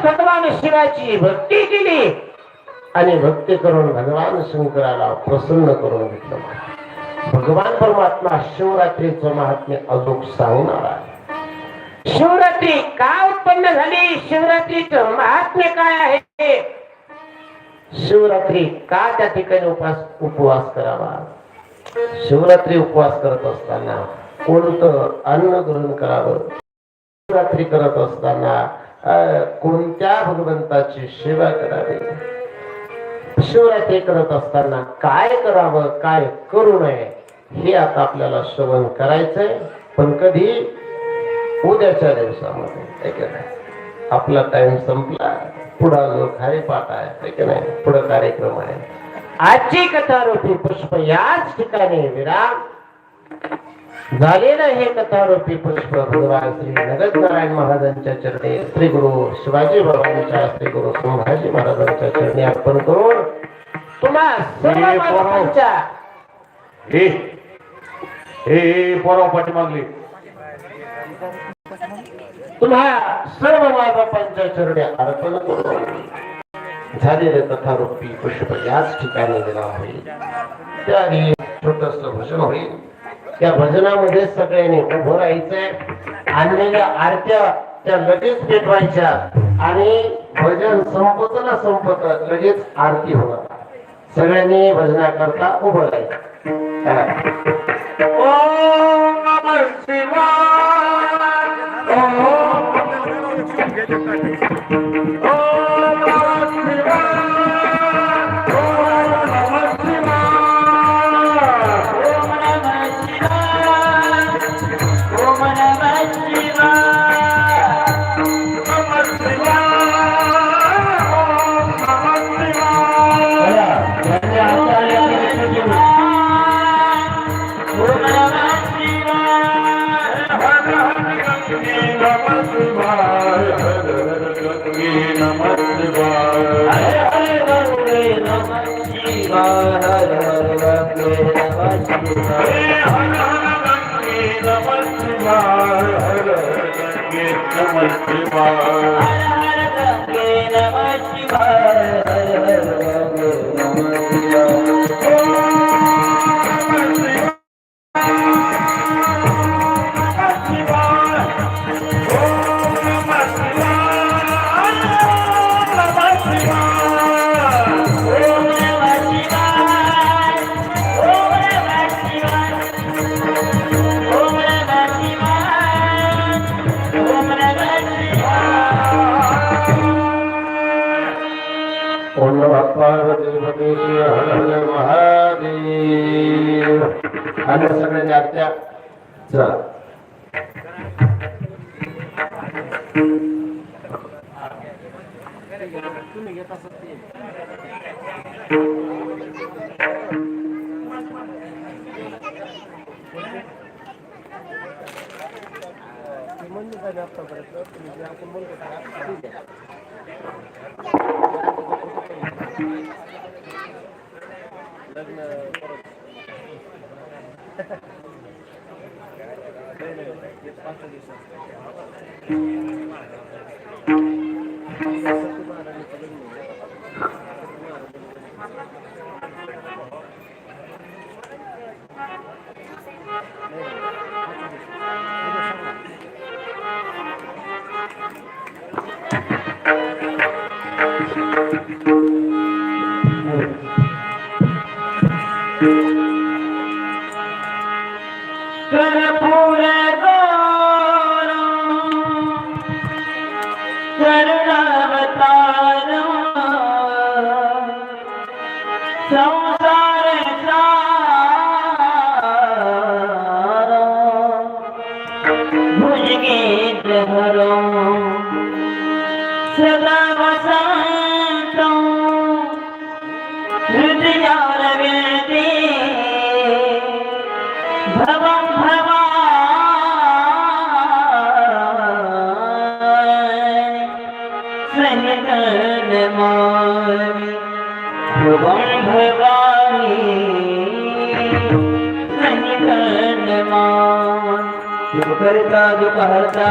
भगवान शिवाची भक्ती केली आणि भक्ती करून भगवान शंकराला प्रसन्न करून घेतलं. भगवान परमात्मा शिवरात्रीचं महात्म्य अजून सांगणार आहे. शिवरात्री का उत्पन्न झाली, शिवरात्रीचं महात्म्य काय आहे, शिवरात्री का त्या ठिकाणी उपवास करावा, शिवरात्री उपवास करत असताना कोणतं अन्न ग्रहण करावं, शिवरात्री करत असताना कोणत्या भगवंताची सेवा करावी, शिवरात्री करत असताना काय करावं काय करू नये हे आता आपल्याला श्रवण करायचंय. पण कधी, उद्याच्या दिवसामध्ये. आपला टाइम संपला, पुढा जो खारीपाठ आहे की नाही, पुढे कार्यक्रम आहे. आजची कथारूपी पुष्प याच ठिकाणी विराम झालेलं. हे कथारूपी पुष्प भगवान श्री नगद नारायण महाराजांच्या चरणी, श्री गुरु शिवाजी बाबांच्या, श्री गुरु संभाजी महाराजांच्या चरणी अर्पण करून तुम्हा सर्व माणसांच्या पाठीमागली तुम्हा सर्व मायबापांच्या चरणी अर्पण करून झालेले कथारूपी पुष्प याच ठिकाणी विराम होईल. त्याआधी छोटस भजन होईल. त्या भजनामध्ये सगळ्यांनी उभं राहायचंय. आणलेल्या आरत्या त्या लगेच पेटवायच्या आणि भजन संपत ना संपत लगेच आरती होणार. सगळ्यांनी भजनाकरता उभं राहायचं. ओम नमः शिवाय, ओम आणि सगळ्यांनी आरत्या चला. करता दुपहरता